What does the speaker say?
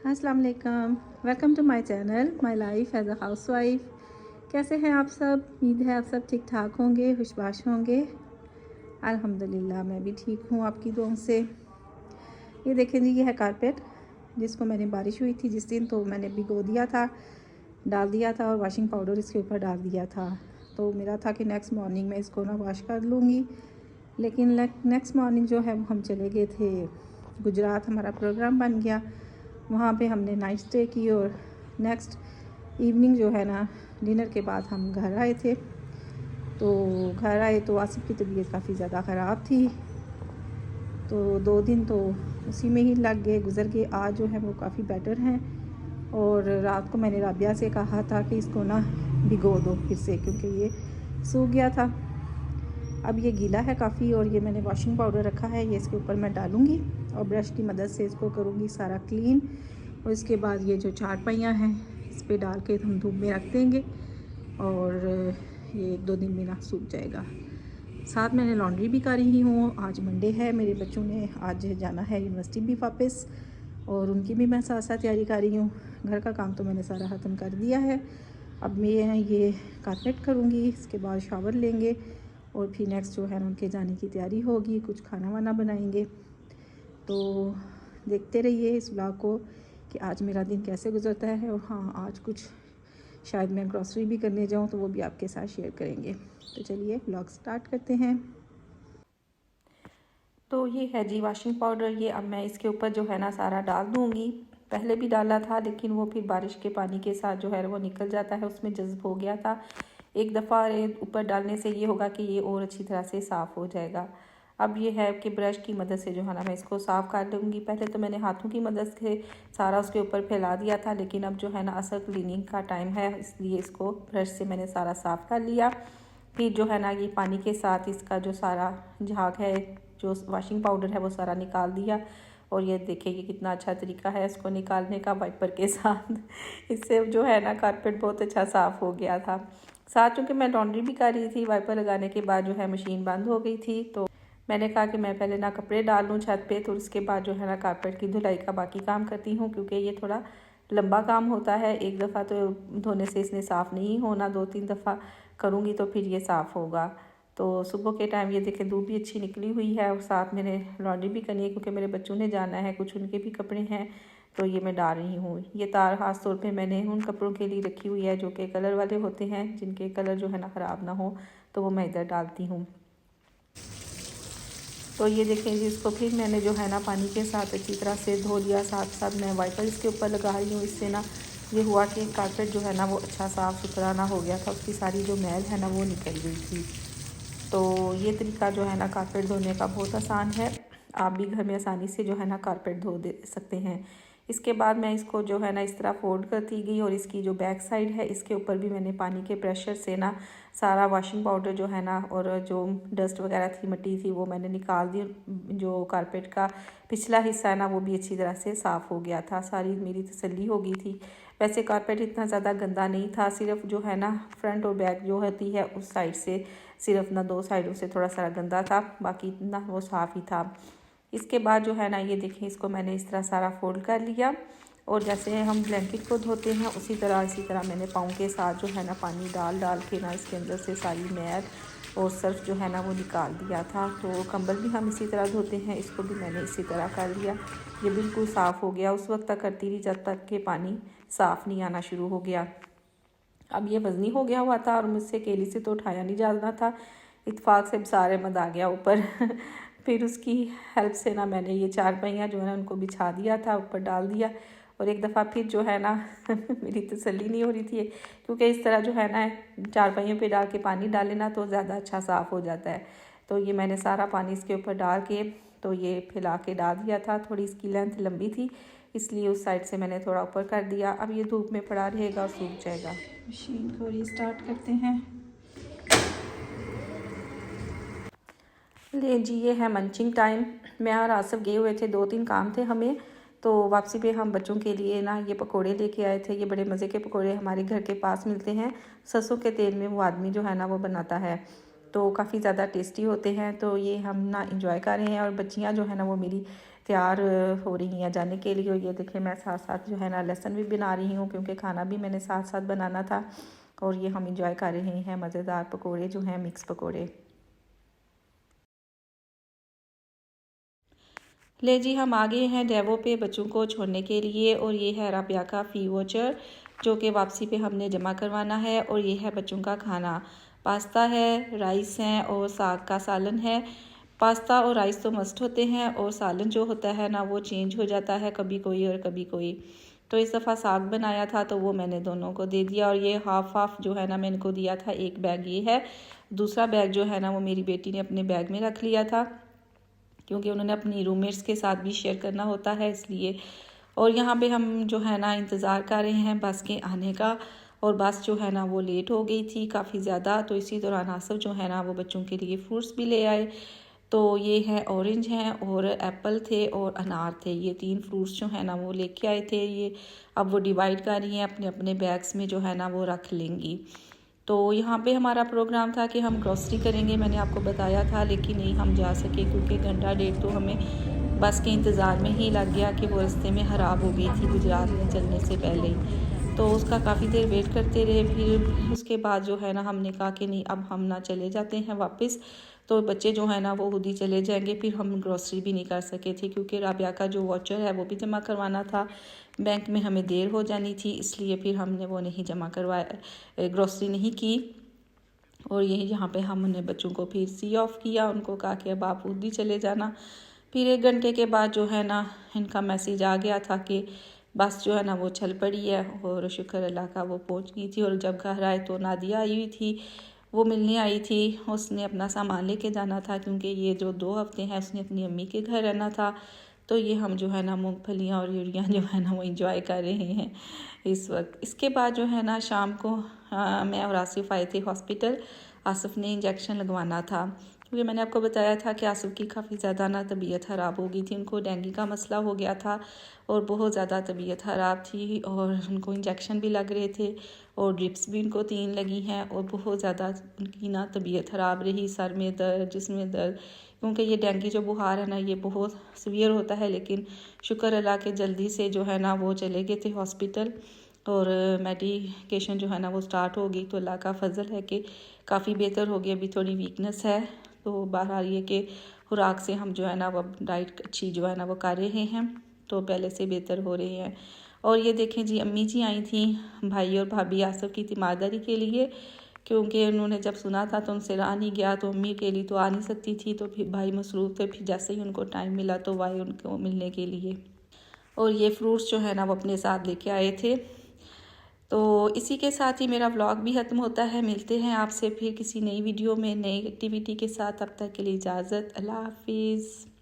अस्सलाम वालेकुम। Welcome to my channel my life as a housewife. कैसे हैं आप सब? उम्मीद है आप सब ठीक ठाक होंगे, खुशबाश होंगे। अल्हम्दुलिल्लाह मैं भी ठीक हूँ आपकी दुआओं से। ये देखें जी, ये है कारपेट जिसको मैंने बारिश हुई थी जिस दिन तो मैंने भिगो दिया था, डाल दिया था और वॉशिंग पाउडर इसके ऊपर डाल दिया था। तो मेरा था कि नेक्स्ट मॉर्निंग में इसको ना वॉश कर लूँगी, लेकिन नेक्स्ट मॉर्निंग जो है हम चले गए थे गुजरात, हमारा प्रोग्राम बन गया। वहाँ पे हमने नाइट स्टे की और नेक्स्ट इवनिंग जो है ना डिनर के बाद हम घर आए थे। तो घर आए तो आसिफ की तबीयत काफ़ी ज़्यादा ख़राब थी, तो 2 दिन तो उसी में ही लग गए, गुज़र गए। आज जो है वो काफ़ी बेटर हैं और रात को मैंने राबिया से कहा था कि इसको ना भिगो दो फिर से, क्योंकि ये सूख गया था। अब ये गीला है काफ़ी और ये मैंने वॉशिंग पाउडर रखा है, ये इसके ऊपर मैं डालूँगी और ब्रश की मदद से इसको करूँगी सारा क्लीन। और इसके बाद ये जो चारपाइयाँ हैं इस पर डाल के हम धूप में रख देंगे और ये 1-2 दिन में ना सूख जाएगा। साथ मैंने लॉन्ड्री भी कर रही हूँ। आज मंडे है, मेरे बच्चों ने आज जाना है यूनिवर्सिटी भी वापस और उनकी भी मैं साथ साथ तैयारी कर रही हूँ। घर का काम तो मैंने सारा ख़त्म कर दिया है। अब मैं ये कारपेट करूँगी, इसके बाद शावर लेंगे और फिर नेक्स्ट जो है उनके जाने की तैयारी होगी, कुछ खाना वाना बनाएंगे। तो देखते रहिए इस व्लॉग को कि आज मेरा दिन कैसे गुजरता है। और हाँ, आज कुछ शायद मैं ग्रॉसरी भी करने जाऊँ तो वो भी आपके साथ शेयर करेंगे। तो चलिए व्लॉग स्टार्ट करते हैं। तो ये है जी वॉशिंग पाउडर, ये अब मैं इसके ऊपर जो है ना सारा डाल दूँगी। पहले भी डाला था लेकिन वो फिर बारिश के पानी के साथ जो है वो निकल जाता है, उसमें जज्ब हो गया था। एक दफ़ा ऊपर डालने से ये होगा कि ये और अच्छी तरह से साफ़ हो जाएगा। अब ये है कि ब्रश की मदद से जो है ना मैं इसको साफ़ कर लूँगी। पहले तो मैंने हाथों की मदद से सारा उसके ऊपर फैला दिया था, लेकिन अब जो है ना असल क्लीनिंग का टाइम है, इसलिए इसको ब्रश से मैंने सारा साफ़ कर लिया। फिर जो है ना ये पानी के साथ इसका जो सारा झाग है, जो वॉशिंग पाउडर है, वो सारा निकाल दिया। और ये देखिए ये कितना अच्छा तरीका है इसको निकालने का, वाइपर के साथ। इससे जो है ना कारपेट बहुत अच्छा साफ़ हो गया था। साथ चूँकि मैं लॉन्ड्री भी कर रही थी, वाइपर लगाने के बाद जो है मशीन बंद हो गई थी, तो मैंने कहा कि मैं पहले ना कपड़े डाल लूँ छत पे, तो उसके बाद जो है ना कारपेट की धुलाई का बाकी काम करती हूँ, क्योंकि ये थोड़ा लंबा काम होता है। एक दफ़ा तो धोने से इसने साफ़ नहीं होना, 2-3 दफ़ा करूँगी तो फिर ये साफ़ होगा। तो सुबह के टाइम ये देखें धूप भी अच्छी निकली हुई है और साथ मैंने लॉन्ड्री भी करनी है, क्योंकि मेरे बच्चों ने जाना है, कुछ उनके भी कपड़े हैं, तो ये मैं डाल रही हूँ। ये तार ख़ास तौर पे मैंने उन कपड़ों के लिए रखी हुई है जो कि कलर वाले होते हैं, जिनके कलर जो है ना ख़राब ना हो, तो वो मैं इधर डालती हूँ। तो ये देखें जी, इसको फिर मैंने जो है ना पानी के साथ अच्छी तरह से धो लिया। साथ साथ मैं वाइपर इसके ऊपर लगा रही हूँ। इससे ना ये हुआ कि कारपेट जो है ना वो अच्छा साफ़ सुथरा ना हो गया था, उसकी सारी जो मैल है ना वो निकल गई थी। तो ये तरीका जो है ना कारपेट धोने का बहुत आसान है, आप भी घर में आसानी से जो है ना कारपेट धो दे सकते हैं। इसके बाद मैं इसको जो है ना इस तरह फोल्ड करती गई और इसकी जो बैक साइड है इसके ऊपर भी मैंने पानी के प्रेशर से ना सारा वॉशिंग पाउडर जो है ना और जो डस्ट वगैरह थी, मिट्टी थी, वो मैंने निकाल दी। जो कारपेट का पिछला हिस्सा है ना वो भी अच्छी तरह से साफ़ हो गया था, सारी मेरी तसल्ली हो गई थी। वैसे कारपेट इतना ज़्यादा गंदा नहीं था, सिर्फ जो है ना फ्रंट और बैक जो होती है उस साइड से सिर्फ ना 2 साइडों से थोड़ा सा गंदा था, बाकी इतना वो साफ़ ही था। इसके बाद जो है ना ये देखें, इसको मैंने इस तरह सारा फोल्ड कर लिया और जैसे हम ब्लैंकेट को धोते हैं इसी तरह मैंने पाँव के साथ जो है ना पानी डाल डाल के ना इसके अंदर से सारी मैल और सर्फ जो है ना वो निकाल दिया था। तो कंबल भी हम इसी तरह धोते हैं, इसको भी मैंने इसी तरह कर लिया। ये बिल्कुल साफ़ हो गया। उस वक्त तक करती रही जब तक कि पानी साफ़ नहीं आना शुरू हो गया। अब ये वज़नी हो गया हुआ था और मुझसे अकेली से तो उठाया नहीं जाना था, इत्तेफाक से सारे मद आ गया ऊपर। फिर उसकी हेल्प से ना मैंने ये चारपाइयाँ जो है ना उनको बिछा दिया था, ऊपर डाल दिया। और एक दफ़ा फिर जो है ना मेरी तसल्ली नहीं हो रही थी, क्योंकि इस तरह जो है ना चारपाइयों पे डाल के पानी डाले ना तो ज़्यादा अच्छा साफ़ हो जाता है। तो ये मैंने सारा पानी इसके ऊपर डाल के तो ये फैला के डाल दिया था। थोड़ी इसकी लेंथ लंबी थी, इसलिए उस साइड से मैंने थोड़ा ऊपर कर दिया। अब ये धूप में पड़ा रहेगा और सूख जाएगा। मशीन को रीस्टार्ट करते हैं। ले जी, ये है मंचिंग टाइम। मैं और आसिफ गए हुए थे, 2-3 काम थे हमें, तो वापसी पे हम बच्चों के लिए ना ये पकोड़े लेके आए थे। ये बड़े मज़े के पकोड़े हमारे घर के पास मिलते हैं, सरसों के तेल में वो आदमी जो है ना वो बनाता है, तो काफ़ी ज़्यादा टेस्टी होते हैं। तो ये हम ना इंजॉय कर रहे हैं और बच्चियाँ जो है ना वो मेरी तैयार हो रही हैं जाने के लिए। और ये देखिए मैं साथ साथ जो है ना लहसुन भी बना रही हूँ, क्योंकि खाना भी मैंने साथ साथ बनाना था। और ये हम इंजॉय कर रहे हैं मज़ेदार पकोड़े जो हैं, मिक्स पकोड़े। ले जी, हम आ गए हैं डेवो पे बच्चों को छोड़ने के लिए। और ये है राबिया का फ़ी वाउचर जो कि वापसी पे हमने जमा करवाना है। और ये है बच्चों का खाना, पास्ता है, राइस हैं और साग का सालन है। पास्ता और राइस तो मस्ट होते हैं, और सालन जो होता है ना वो चेंज हो जाता है, कभी कोई और कभी कोई। तो इस दफ़ा साग बनाया था तो वो मैंने दोनों को दे दिया। और ये हाफ़ हाफ़ जो है ना मैंने इनको दिया था। एक बैग ये है, दूसरा बैग जो है ना वो मेरी बेटी ने अपने बैग में रख लिया था, क्योंकि उन्होंने अपनी रूममेट्स के साथ भी शेयर करना होता है इसलिए। और यहाँ पे हम जो है ना इंतज़ार कर रहे हैं बस के आने का। और बस जो है ना वो लेट हो गई थी काफ़ी ज़्यादा। तो इसी दौरान आसफ जो है ना वो बच्चों के लिए फ्रूट्स भी ले आए। तो ये है ऑरेंज हैं और एप्पल थे और अनार थे, ये 3 फ्रूट्स जो है ना वो लेके आए थे। ये अब वो डिवाइड कर रही हैं, अपने अपने बैग्स में जो है ना वो रख लेंगी। तो यहाँ पे हमारा प्रोग्राम था कि हम ग्रॉसरी करेंगे, मैंने आपको बताया था, लेकिन नहीं हम जा सके क्योंकि घंटा डेढ़ तो हमें बस के इंतज़ार में ही लग गया कि वो रास्ते में ख़राब हो गई थी गुजरात में चलने से पहले ही। तो उसका काफ़ी देर वेट करते रहे। फिर उसके बाद जो है ना हमने कहा कि नहीं अब हम ना चले जाते हैं वापस, तो बच्चे जो है ना वो खुद ही चले जाएंगे। फिर हम ग्रॉसरी भी नहीं कर सके थे क्योंकि राबिया का जो वाउचर है वो भी जमा करवाना था, बैंक में हमें देर हो जानी थी, इसलिए फिर हमने वो नहीं जमा करवाया, ग्रॉसरी नहीं की। और यही यहाँ पे हमने बच्चों को फिर सी ऑफ किया, उनको कहा कि अब आप खुद ही चले जाना। फिर 1 घंटे के बाद जो है ना इनका मैसेज आ गया था कि बस जो है ना वो चल पड़ी है। और शुक्र अल्लाह का वो पहुँच गई थी। और जब घर आए तो नादिया आई हुई थी, वो मिलने आई थी। उसने अपना सामान लेके जाना था क्योंकि ये जो 2 हफ्ते हैं उसने अपनी अम्मी के घर रहना था। तो ये हम जो है ना मूंगफलियाँ और यूरिया जो है ना वो इंजॉय कर रहे हैं इस वक्त। इसके बाद जो है ना शाम को मैं और आसिफ आए थे हॉस्पिटल। आसिफ ने इंजेक्शन लगवाना था क्योंकि मैंने आपको बताया था कि आसिफ की काफ़ी ज़्यादा ना तबीयत ख़राब हो गई थी, उनको डेंगू का मसला हो गया था और बहुत ज़्यादा तबीयत ख़राब थी। और उनको इंजेक्शन भी लग रहे थे और ड्रिप्स भी उनको 3 लगी हैं। और बहुत ज़्यादा उनकी ना तबीयत ख़राब रही, सर में दर्द, जिस्म में दर्द, क्योंकि ये डेंगू जो बुखार है ना ये बहुत सीवियर होता है। लेकिन शुक्र अल्लाह के जल्दी से जो है ना वो चले गए थे हॉस्पिटल और मेडिकेशन जो है ना वो स्टार्ट हो गई। तो अल्लाह का फजल है कि काफ़ी बेहतर हो गई, अभी थोड़ी वीकनेस है। तो बहरहाल ये कि खुराक से हम जो है ना वो डाइट अच्छी जो है ना वो कर रहे हैं, तो पहले से बेहतर हो रहे हैं। और ये देखें जी, अम्मी जी आई थी भाई और भाभी आसफ की तीमारदारी के लिए, क्योंकि उन्होंने जब सुना था तो उनसे रहा नहीं गया। तो अम्मी के लिए तो आ नहीं सकती थी, तो फिर भाई मसरूफ़ थे। फिर जैसे ही उनको टाइम मिला तो वाई उनको मिलने के लिए। और ये फ्रूट्स जो है ना वो अपने साथ लेके आए थे। तो इसी के साथ ही मेरा व्लॉग भी ख़त्म होता है। मिलते हैं आपसे फिर किसी नई वीडियो में नई एक्टिविटी के साथ। तब तक के लिए इजाज़त, अल्लाह हाफिज़।